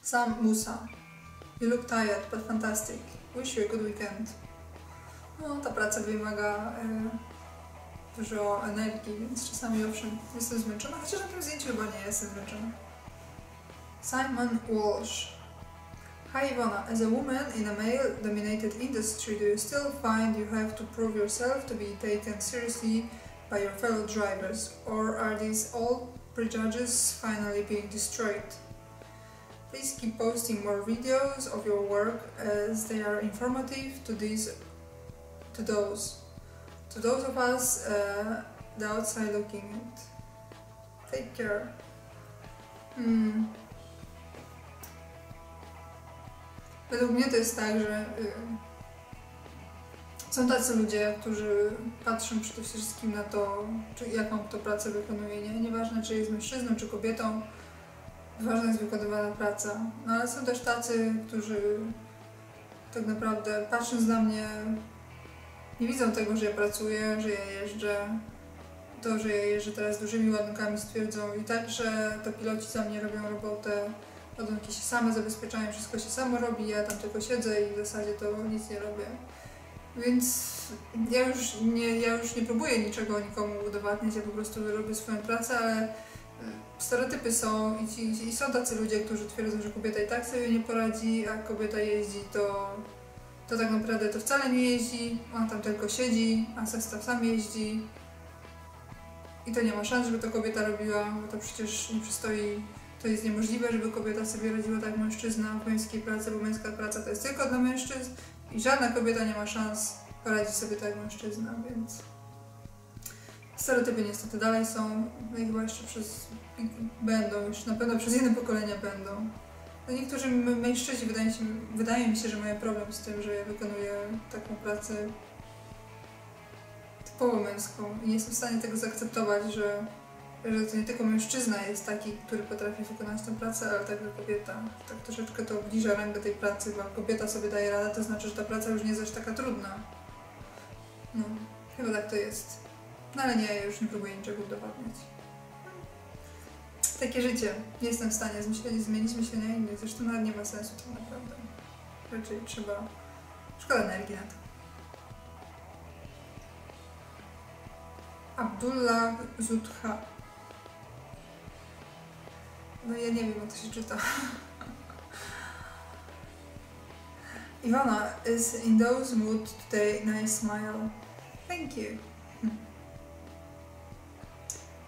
Sam Musa. You look tired, but fantastic. Wish you a good weekend. No, ta praca wymaga dużo energii, więc czasami owszem jestem zmęczona, chociaż na tym zdjęciu chyba nie jestem zmęczona. Simon Walsh. Hi Ivona, as a woman in a male-dominated industry, do you still find you have to prove yourself to be taken seriously by your fellow drivers, or are these old prejudices finally being destroyed? Please keep posting more videos of your work as they are informative to those of us the outside looking at. Take care. Według mnie to jest tak, że są tacy ludzie, którzy patrzą przede wszystkim na to, jaką kto pracę wykonuje. Nieważne, czy jest mężczyzną, czy kobietą, ważna jest wykonywana praca. No ale są też tacy, którzy tak naprawdę patrząc na mnie nie widzą tego, że ja pracuję, że ja jeżdżę. To, że ja jeżdżę teraz dużymi ładunkami stwierdzą i tak, że to piloci za mnie robią robotę, ładunki się same zabezpieczają, wszystko się samo robi, ja tam tylko siedzę i w zasadzie to nic nie robię. Więc ja już nie próbuję niczego nikomu udowadniać, ja po prostu robię swoją pracę, ale stereotypy są i są tacy ludzie, którzy twierdzą, że kobieta i tak sobie nie poradzi, a kobieta jeździ, to tak naprawdę to wcale nie jeździ, ona tam tylko siedzi, a zestaw sam jeździ. I to nie ma szans, żeby to kobieta robiła, bo to przecież nie przystoi, to jest niemożliwe, żeby kobieta sobie radziła tak jak mężczyzna w męskiej pracy, bo męska praca to jest tylko dla mężczyzn i żadna kobieta nie ma szans poradzić sobie tak jak mężczyzna, więc stereotypy niestety dalej są, no i chyba jeszcze będą, już na pewno przez inne pokolenia będą. No niektórzy mężczyźni wydaje mi się, że mają problem z tym, że ja wykonuję taką pracę typowo męską i nie jestem w stanie tego zaakceptować, że to nie tylko mężczyzna jest taki, który potrafi wykonać tę pracę, ale także kobieta. Tak troszeczkę to obniża rangę tej pracy, bo jak kobieta sobie daje radę, to znaczy, że ta praca już nie jest aż taka trudna. No, chyba tak to jest. No ale nie, ja już nie próbuję niczego udowadniać. Takie życie. Nie jestem w stanie zmienić myślenia innych, zresztą nawet nie ma sensu tak naprawdę. Raczej trzeba... Szkoda energii na to. Abdullah Zutha. No ja nie wiem, jak to się czyta. Ivona is in those mood today. Nice smile. Thank you.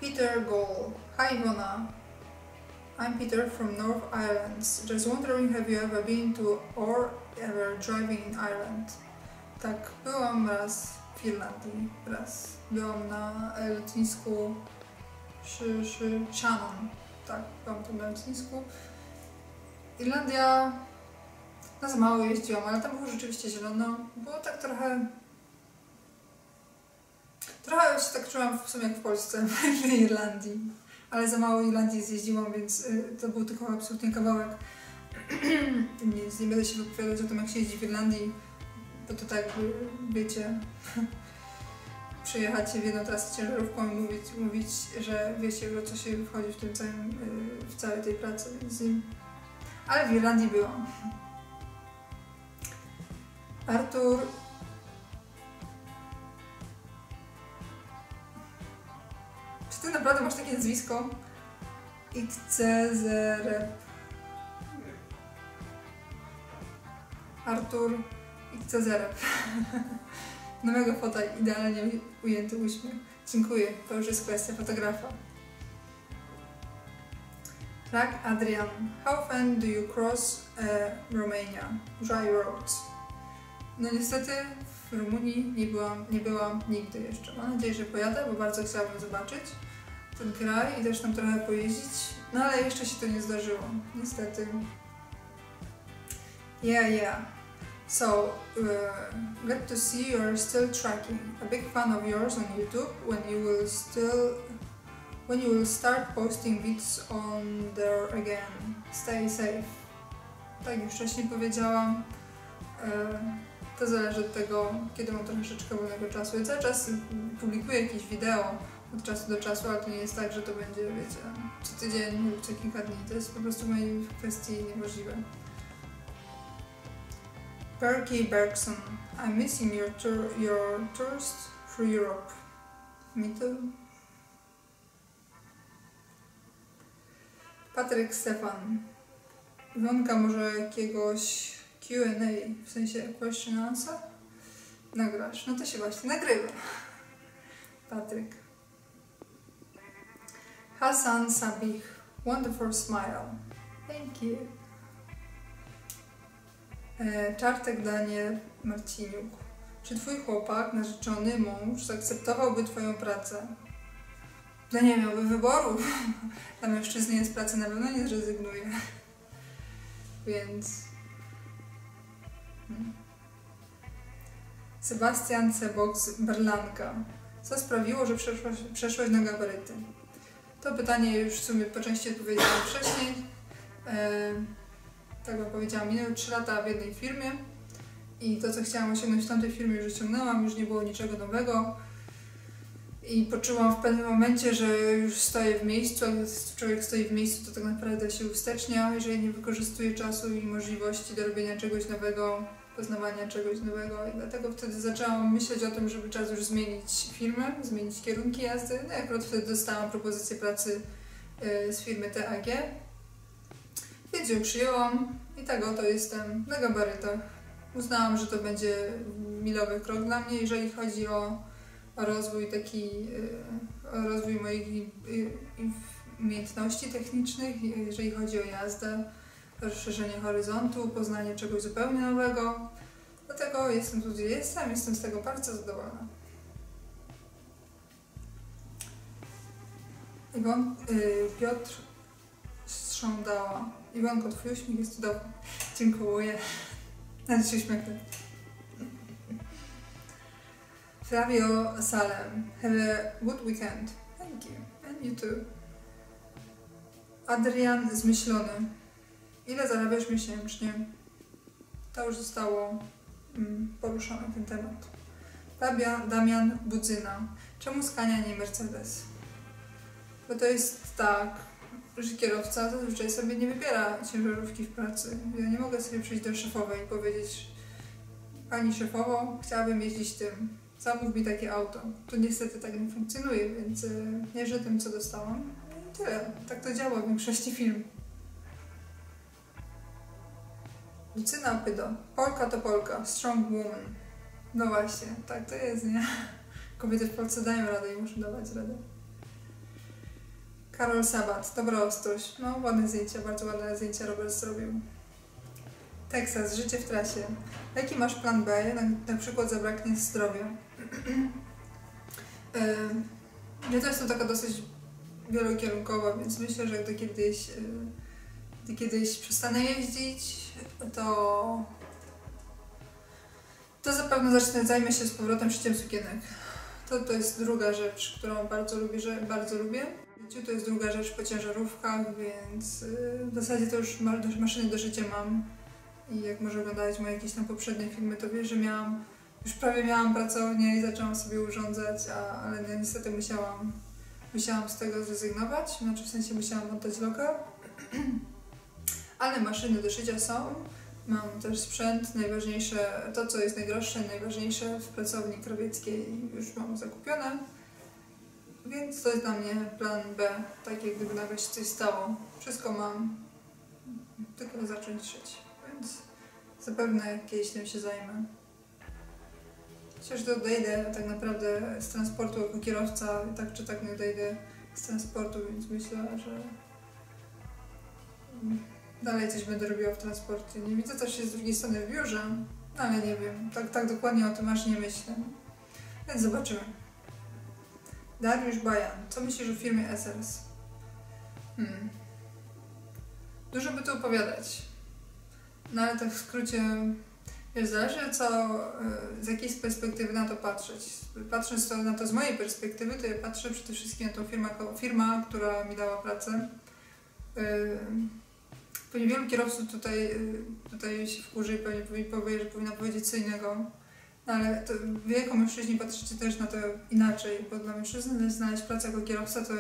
Peter Goll. Hi Ivona. I'm Peter from North Ireland. Just wondering, have you ever been to or ever driving in Ireland? Tak, byłam raz w Irlandii. Byłam na lotnisku Shannon. Tak, byłam tam na lotnisku. Irlandia... No za mało jeździłam, ale tam było rzeczywiście zielono. Było tak trochę się tak czułam w sumie jak w Polsce, w Irlandii. Ale za mało Irlandii zjeździłam, więc to był tylko absolutnie kawałek. Nie będę się wypowiadać o tym, jak się jeździ w Irlandii, bo to tak, wiecie, przyjechacie w jedną trasę ciężarówką i mówić, że wiecie, o co się wchodzi w całej tej pracy. Ale w Irlandii byłam. Artur. Czy ty naprawdę masz takie nazwisko? XCZREP. Artur XCZREP. Na mego fota idealnie ujęty uśmiech. Dziękuję, to już jest kwestia fotografa. Tak, Adrian. How often do you cross Romania? Dry roads. No niestety w Rumunii nie byłam nigdy jeszcze. Mam nadzieję, że pojadę, bo bardzo chciałabym zobaczyć ten kraj i też tam trochę pojeździć. No ale jeszcze się to nie zdarzyło, niestety. Yeah. So, glad to see you are still tracking. A big fan of yours on YouTube. When you will start posting bits on there again. Stay safe. Tak już wcześniej powiedziałam. To zależy od tego, kiedy mam troszeczkę wolnego czasu. Ja cały czas publikuję jakieś wideo od czasu do czasu, ale to nie jest tak, że to będzie, wiecie, co tydzień lub co kilka dni. To jest po prostu w mojej kwestii niemożliwe. Berkey Bergson, I'm missing your tours through Europe. Me too. Patryk Stefan. Iwonka, może jakiegoś Q&A, w sensie question answer? Nagrasz. No to się właśnie nagrywa. Patryk. Hassan Sabih. Wonderful smile. Thank you. Czartek Daniel Marciniuk. Czy twój chłopak, narzeczony mąż, zaakceptowałby twoją pracę? No nie miałby wyboru. Dla mężczyzny z pracy na pewno nie zrezygnuje. Więc... Sebastian Cebox Berlanka. Co sprawiło, że przeszłaś na gabaryty? To pytanie już w sumie po części odpowiedziałam wcześniej. Tak jak powiedziałam, minęły 3 lata w jednej firmie i to, co chciałam osiągnąć w tamtej firmie, już osiągnęłam, już nie było niczego nowego. I poczułam w pewnym momencie, że już stoję w miejscu, a gdy człowiek stoi w miejscu, to tak naprawdę się ustecznia, jeżeli nie wykorzystuje czasu i możliwości do robienia czegoś nowego, poznawania czegoś nowego. I dlatego wtedy zaczęłam myśleć o tym, żeby czas już zmienić firmę, zmienić kierunki jazdy. No i akurat wtedy dostałam propozycję pracy z firmy TAG, więc ją przyjęłam i tak oto jestem na gabarytach. Uznałam, że to będzie milowy krok dla mnie, jeżeli chodzi o rozwój o rozwój moich umiejętności technicznych, jeżeli chodzi o jazdę, rozszerzenie horyzontu, poznanie czegoś zupełnie nowego. Dlatego jestem tu, gdzie jestem z tego bardzo zadowolona. Piotr Strządała. Iwonko, twój uśmiech jest cudowny. Dziękuję. Nawet się uśmiechnę. Flavio Salem. Have a good weekend. Thank you. And you too. Adrian Zmyślony. Ile zarabiasz miesięcznie? To już zostało poruszone, ten temat. Damian Budzyna. Czemu Scania, nie Mercedes? Bo to jest tak, że kierowca zazwyczaj sobie nie wybiera ciężarówki w pracy. Ja nie mogę sobie przyjść do szefowej i powiedzieć: pani szefowo, chciałabym jeździć tym. Zamów mi takie auto. To niestety tak nie funkcjonuje, więc mierzę tym, co dostałam. I tyle. Tak to działa w większości firm. Lucyna Pydo. Polka to Polka. Strong woman. No właśnie, tak to jest, nie? Kobiety w Polsce dają radę i muszą dawać radę. Karol Sabat. Dobra ostrość. No, ładne zdjęcia, bardzo ładne zdjęcia Robert zrobił. Teksas. Życie w trasie. Jaki masz plan B? Na przykład zabraknie zdrowia. Ja też jestem taka dosyć wielokierunkowa, więc myślę, że gdy kiedyś przestanę jeździć, to zapewne zajmę się z powrotem szyciem sukienek. To jest druga rzecz, którą bardzo lubię. To jest druga rzecz po ciężarówkach, więc w zasadzie to już maszyny do szycia mam. I jak może oglądać moje jakieś tam poprzednie filmy, to wiesz, że już prawie miałam pracownię i zaczęłam sobie urządzać, ale niestety musiałam z tego zrezygnować, znaczy w sensie musiałam oddać lokal. Ale maszyny do szycia są, mam też sprzęt, najważniejsze, to co jest najdroższe, najważniejsze w pracowni krawieckiej już mam zakupione. Więc to jest dla mnie plan B, tak jak gdyby nagle się coś stało. Wszystko mam, tylko zacząć szyć, więc zapewne kiedyś tym się zajmę. Chociaż odejdę tak naprawdę z transportu jako kierowca, tak czy tak nie odejdę z transportu, więc myślę, że dalej coś będę robiła w transporcie. Nie widzę też się z drugiej strony w biurze, ale nie wiem, tak dokładnie o tym aż nie myślę. Więc zobaczymy. Dariusz Bajan. Co myślisz o firmie SRS? Dużo by tu opowiadać. No ale tak w skrócie, wiesz, zależy z jakiej perspektywy na to patrzeć. Patrząc na to z mojej perspektywy, to ja patrzę przede wszystkim na tą firmę, która mi dała pracę. Pewnie wielu kierowców tutaj się wkurzy i pewnie powie, że powinna powiedzieć co innego. No ale to wy jako mężczyźni patrzycie też na to inaczej, bo dla mężczyzny znaleźć pracę jako kierowca to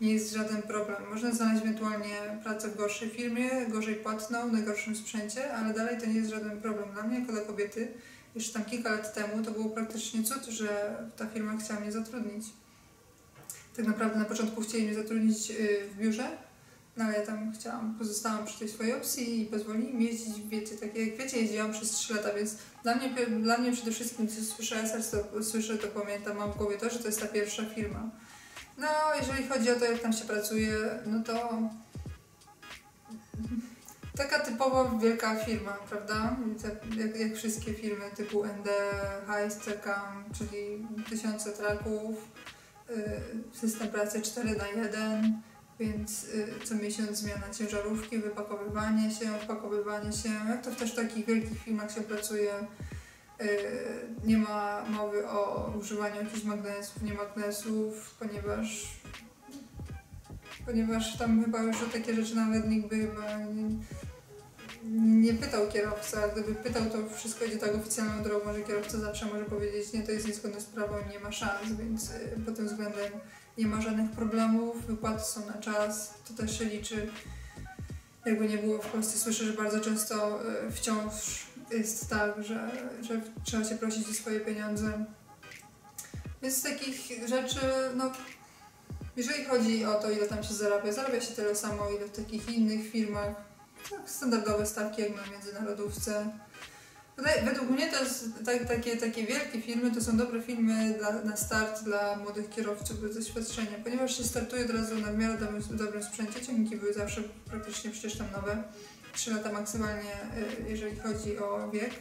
nie jest żaden problem. Można znaleźć ewentualnie pracę w gorszej firmie, gorzej płatną, na gorszym sprzęcie, ale dalej to nie jest żaden problem. Dla mnie jako dla kobiety, jeszcze tam kilka lat temu, to było praktycznie cud, że ta firma chciała mnie zatrudnić. Tak naprawdę na początku chcieli mnie zatrudnić w biurze, no ale ja tam pozostałam przy tej swojej opcji i pozwolili mi jeździć, wiecie, tak jak wiecie, jeździłam przez 3 lata, więc dla mnie przede wszystkim, co słyszę, to pamiętam, mam w głowie to, że to jest ta pierwsza firma. No, jeżeli chodzi o to, jak tam się pracuje, no to taka typowo wielka firma, prawda? Jak wszystkie firmy typu ND, Heist, Czekam, czyli 1000 traków, system pracy 4x1, więc co miesiąc zmiana ciężarówki, wypakowywanie się, wpakowywanie się. Jak to też w takich wielkich firmach się pracuje, nie ma mowy o używaniu jakichś magnesów, ponieważ tam chyba już o takie rzeczy nawet nikt by chyba nie pytał kierowca. Gdyby pytał, to wszystko idzie tak oficjalną drogą, że kierowca zawsze może powiedzieć, nie, to jest niezgodne z prawem, nie ma szans, więc pod tym względem nie ma żadnych problemów, wypłaty są na czas, to też się liczy. Jakby nie było, w Polsce słyszę, że bardzo często wciąż jest tak, że trzeba się prosić o swoje pieniądze. Więc z takich rzeczy, no, jeżeli chodzi o to, ile tam się zarabia się tyle samo, ile w takich innych firmach, tak, standardowe stawki jak na międzynarodówce. Według mnie to jest takie wielkie firmy, to są dobre firmy na start dla młodych kierowców bez doświadczenia, ponieważ się startuje od razu na w miarę dobrym sprzęcie, ciągniki były zawsze praktycznie przecież tam nowe, 3 lata maksymalnie, jeżeli chodzi o wiek.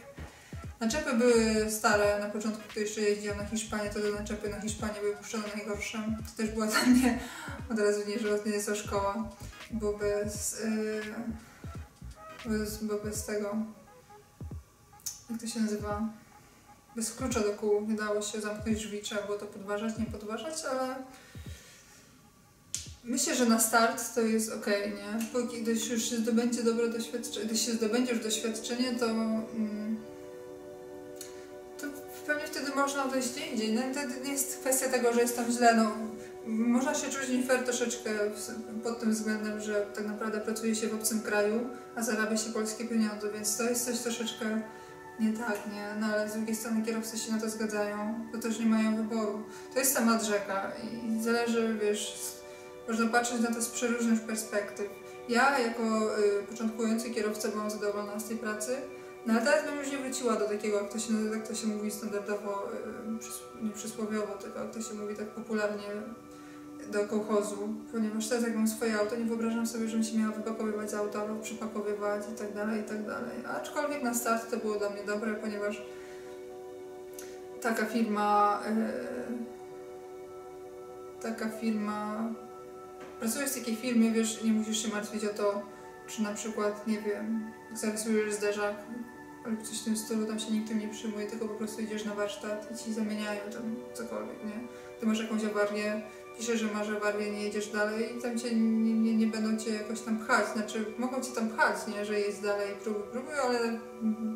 Naczepy były stare, na początku, gdy jeszcze jeździłam na Hiszpanię, to te naczepy na Hiszpanię były puszczone najgorsze. To też była dla mnie od razu niezła szkoła, bo bez tego, jak to się nazywa, bez klucza do kół nie dało się zamknąć drzwi, trzeba było to podważać, nie podważać, ale myślę, że na start to jest okej, nie? Póki gdyś już się zdobędzie dobre doświadczenie, gdy się zdobędzie już doświadczenie, to pewnie wtedy można odejść gdzie indziej. No, to nie jest kwestia tego, że jest tam źle, no. Można się czuć nie fair troszeczkę pod tym względem, że tak naprawdę pracuje się w obcym kraju, a zarabia się polskie pieniądze, więc to jest coś troszeczkę nie tak, nie? No ale z drugiej strony kierowcy się na to zgadzają, bo też nie mają wyboru. To jest temat rzeka i zależy, wiesz, można patrzeć na to z przeróżnych perspektyw. Ja jako początkujący kierowca byłam zadowolona z tej pracy, no ale teraz bym już nie wróciła do takiego, jak to się mówi standardowo, nie przysłowiowo, tylko jak to się mówi tak popularnie, do kołchozu, ponieważ teraz jak mam swoje auto, nie wyobrażam sobie, żebym się miała wypakowywać z auta, przypakowywać i tak dalej, i tak dalej. Aczkolwiek na start to było dla mnie dobre, ponieważ taka firma, pracujesz w takiej firmie, wiesz, nie musisz się martwić o to, czy na przykład, nie wiem, zarysujesz zderzak lub coś w tym stylu, tam się nikt tym nie przyjmuje, tylko po prostu idziesz na warsztat i ci zamieniają tam cokolwiek, nie? Ty masz jakąś awarię, piszesz, że masz awarię, nie jedziesz dalej i tam cię nie będą cię jakoś tam pchać, znaczy mogą cię tam pchać, nie, że jedź dalej, próbuj, ale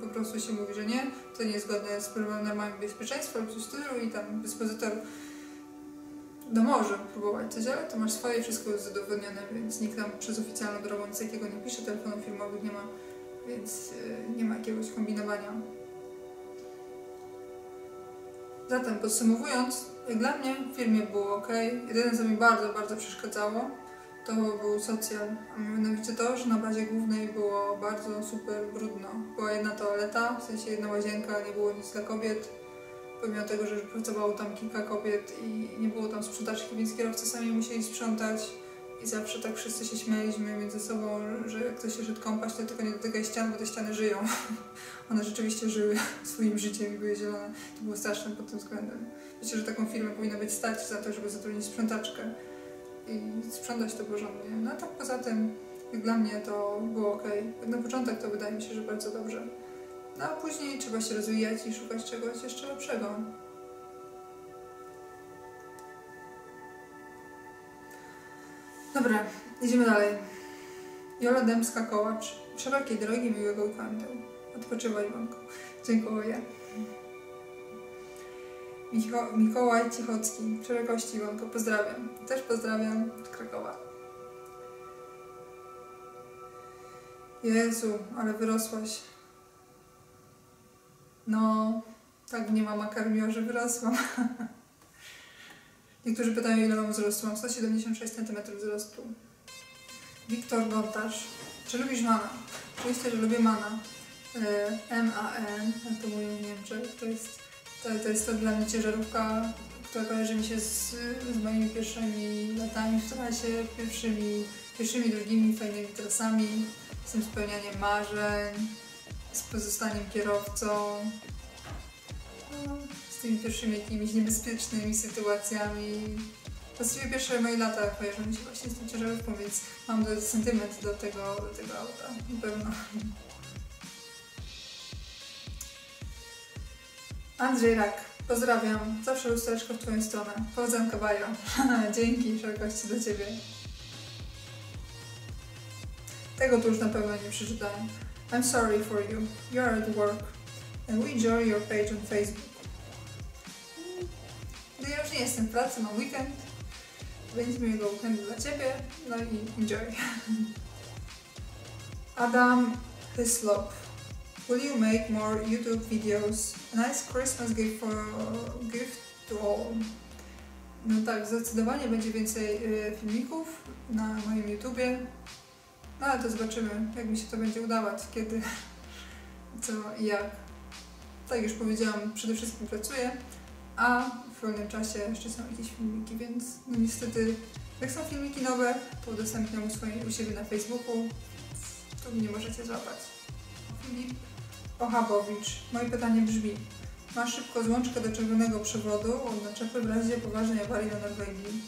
po prostu się mówi, że nie, to niezgodne z normalnym bezpieczeństwem lub coś w stylu i tam dyspozytor może próbować coś, ale to masz swoje, wszystko jest udowodnione, więc nikt tam przez oficjalną drogą nic takiego nie pisze, telefonów firmowych nie ma, więc nie ma jakiegoś kombinowania. Zatem podsumowując, jak dla mnie w firmie było ok. Jedyne co mi bardzo, bardzo przeszkadzało, to był socjal, a mianowicie to, że na bazie głównej było bardzo super brudno. Była jedna toaleta, w sensie jedna łazienka, nie było nic dla kobiet, pomimo tego, że pracowało tam kilka kobiet i nie było tam sprzątaczki, więc kierowcy sami musieli sprzątać i zawsze tak wszyscy się śmialiśmy między sobą, że jak ktoś się szedł kąpać, to tylko nie dotykaj ścian, bo te ściany żyją. One rzeczywiście żyły swoim życiem i były zielone. To było straszne pod tym względem. Myślę, że taką firmę powinno być stać za to, żeby zatrudnić sprzątaczkę i sprzątać to porządnie. No a tak poza tym, jak dla mnie to było ok. Jak na początek to wydaje mi się, że bardzo dobrze. No a później trzeba się rozwijać i szukać czegoś jeszcze lepszego. Dobra, idziemy dalej. Jola Dębska-Kołacz. Szerokiej drogi, miłego weekendu. Odpoczywaj, Iwonko. Dziękuję. Mikołaj Cichocki. Szerokości Iwonko, pozdrawiam. Też pozdrawiam z Krakowa. Jezu, ale wyrosłaś. No, tak mnie mama karmiła, że wyrosłam. Niektórzy pytają, ile mam wzrostu. Mam 176 cm wzrostu. Wiktor Gontarz. Czy lubisz Mana? Oczywiście, że lubię Mana. MAN, jak to mówią w Niemczech. To jest to dla mnie ciężarówka, która kojarzy mi się z moimi pierwszymi latami w trasie, pierwszymi, drugimi fajnymi trasami, z tym spełnianiem marzeń, z pozostaniem kierowcą, no, z tymi pierwszymi jakimiś niebezpiecznymi sytuacjami. Właściwie pierwsze moje lata kojarzą mi się właśnie z tą ciężarówką, więc mam sentyment do tego auta, na pewno. Andrzej Rak, pozdrawiam. Zawsze lustereczko w Twoją stronę. Powodzonka, bajo. Dzięki, szerokości do Ciebie. Tego tu już na pewno nie przeczytałem. I'm sorry for you. You are at work. And we enjoy your page on Facebook. No ja już nie jestem w pracy, mam weekend. Będzie miłego weekendu dla Ciebie. No i enjoy. Adam Hyslop. Will you make more YouTube videos? A nice Christmas gift to all. No tak, zdecydowanie będzie więcej filmików na moim YouTubie. No ale to zobaczymy, jak mi się to będzie udawać, kiedy, co i jak. Tak jak już powiedziałam, przede wszystkim pracuję, a w wolnym czasie jeszcze są jakieś filmiki, więc no niestety, jak są filmiki nowe, to udostępniam u siebie na Facebooku, to mnie możecie złapać. Filip Ochabowicz. Moje pytanie brzmi: masz szybko złączkę do czerwonego przewodu od naczepy w razie poważnej awarii na Norwegii?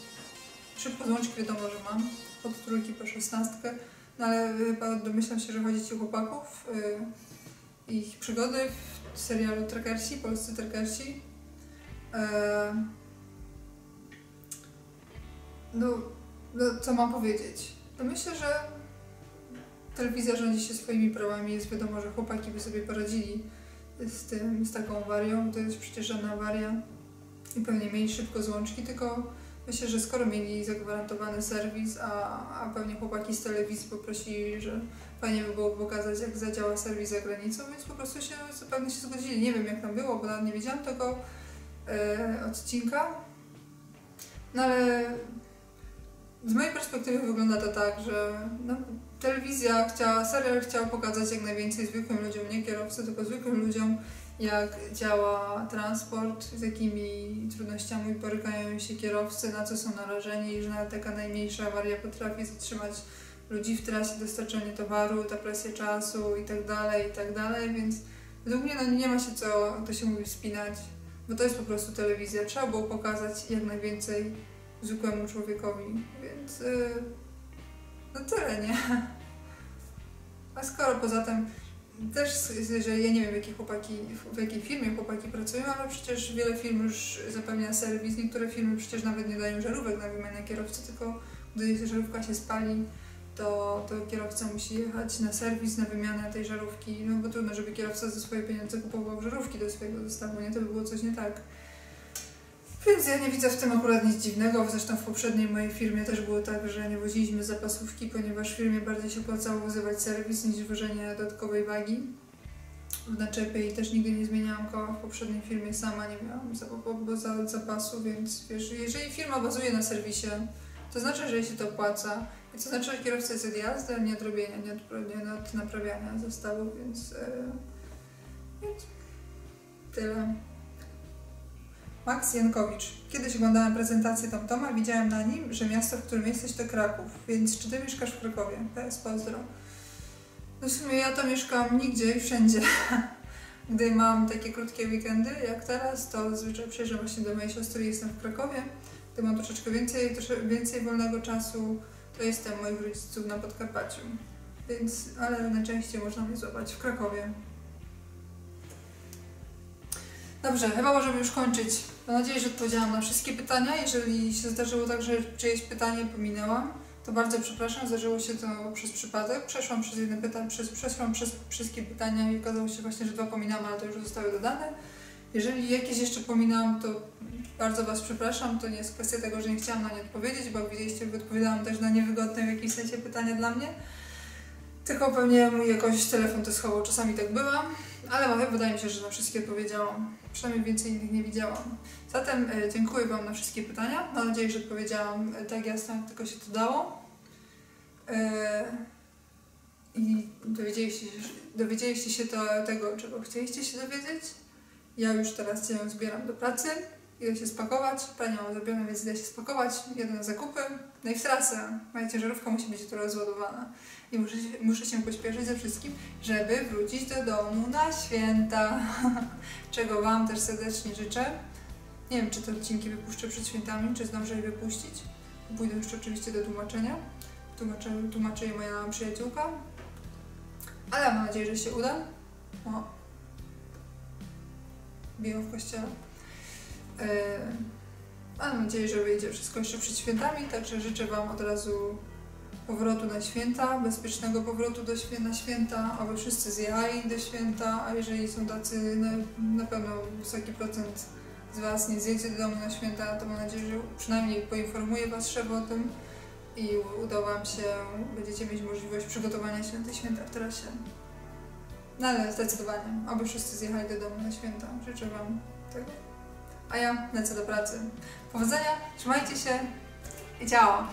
Szybko złączki wiadomo, że mam, od 3 po 16, no ale chyba domyślam się, że chodzi Ci o chłopaków, ich przygody w serialu Trackersi, polscy Trackersi. No, co mam powiedzieć? No myślę, że telewizja rządzi się swoimi prawami, jest wiadomo, że chłopaki by sobie poradzili z taką awarią, to jest przecież żadna awaria i pewnie mieli szybko złączki, tylko myślę, że skoro mieli zagwarantowany serwis, a pewnie chłopaki z telewizji poprosili, że fajnie by było pokazać, jak zadziała serwis za granicą, więc po prostu zupełnie się zgodzili. Nie wiem, jak tam było, bo nawet nie wiedziałam tego odcinka, no ale z mojej perspektywy wygląda to tak, że no, telewizja serial chciał pokazać jak najwięcej zwykłym ludziom, nie kierowcy, tylko zwykłym ludziom, jak działa transport, z jakimi trudnościami borykają się kierowcy, na co są narażeni i że nawet taka najmniejsza awaria potrafi zatrzymać ludzi w trasie, dostarczenie towaru, ta presja czasu i tak dalej, więc według mnie no, nie ma się co, to się mówi, wspinać, bo to jest po prostu telewizja. Trzeba było pokazać jak najwięcej zwykłemu człowiekowi, więc no tyle, nie? A skoro poza tym też, że ja nie wiem w jakiej firmie chłopaki pracują, ale przecież wiele firm już zapewnia serwis, niektóre firmy przecież nawet nie dają żarówek na wymianę kierowcy, tylko gdy żarówka się spali, to kierowca musi jechać na serwis, na wymianę tej żarówki, no bo trudno, żeby kierowca za swoje pieniądze kupował żarówki do swojego zestawu, nie? To by było coś nie tak. Więc ja nie widzę w tym akurat nic dziwnego, zresztą w poprzedniej mojej firmie też było tak, że nie woziliśmy zapasówki, ponieważ firmie bardziej się opłacało wyzywać serwis niż wożenie dodatkowej wagi w naczepie i też nigdy nie zmieniałam koła w poprzedniej firmie, sama nie miałam zapasu, więc wiesz, jeżeli firma bazuje na serwisie, to znaczy, że jej się to opłaca i to znaczy, że kierowca jest od jazdy, a nie od robienia, nie od naprawiania zestawu, więc tyle. Max Jankowicz. Kiedyś oglądałem prezentację TomToma, widziałem na nim, że miasto, w którym jesteś, to Kraków, więc czy Ty mieszkasz w Krakowie? PS, pozdro. No w sumie ja to mieszkam nigdzie i wszędzie. Gdy mam takie krótkie weekendy, jak teraz, to zazwyczaj przyjeżdżam właśnie do mojej siostry, jestem w Krakowie. Gdy mam troszeczkę więcej wolnego czasu, to jestem moich rodziców na Podkarpaciu. Więc, ale najczęściej można mnie złapać w Krakowie. Dobrze, chyba możemy już kończyć. Mam nadzieję, że odpowiedziałam na wszystkie pytania. Jeżeli się zdarzyło tak, że czyjeś pytanie pominęłam, to bardzo przepraszam, zdarzyło się to przez przypadek. Przeszłam przez wszystkie pytania i okazało się właśnie, że 2 pominęłam, ale to już zostały dodane. Jeżeli jakieś jeszcze pominęłam, to bardzo Was przepraszam. To nie jest kwestia tego, że nie chciałam na nie odpowiedzieć, bo jak widzieliście, odpowiadałam też na niewygodne w jakimś sensie pytania dla mnie. Tylko pewnie mój jakoś telefon to schował, czasami tak bywa, ale wydaje mi się, że na wszystkie odpowiedziałam. Przynajmniej więcej innych nie widziałam. Zatem dziękuję Wam na wszystkie pytania. Mam nadzieję, że odpowiedziałam tak jasno, jak tylko się to dało. I dowiedzieliście się tego, czego chcieliście się dowiedzieć. Ja już teraz się zbieram do pracy. Idę się spakować. Pranie mam zrobione, więc idę się spakować. Jadę na zakupy. No i w trasę. Moja ciężarówka musi być tu rozładowana. I muszę się pośpieszyć ze wszystkim, żeby wrócić do domu na święta. Czego Wam też serdecznie życzę. Nie wiem, czy te odcinki wypuszczę przed świętami, czy zdążę je wypuścić. Pójdę jeszcze oczywiście do tłumaczenia. Tłumaczy je moja przyjaciółka. Ale mam nadzieję, że się uda. O. Biją w kościele. Mam nadzieję, że wyjdzie wszystko jeszcze przed świętami, także życzę Wam od razu powrotu na święta, bezpiecznego powrotu na święta, aby wszyscy zjechali do święta, a jeżeli są tacy, na pewno wysoki procent z Was nie zjedzie do domu na święta, to mam nadzieję, że przynajmniej poinformuje Was szef o tym i uda Wam się, będziecie mieć możliwość przygotowania się na te święta w trasie. No ale zdecydowanie, aby wszyscy zjechali do domu na święta. Życzę Wam tego. A ja lecę do pracy. Powodzenia, trzymajcie się i ciao!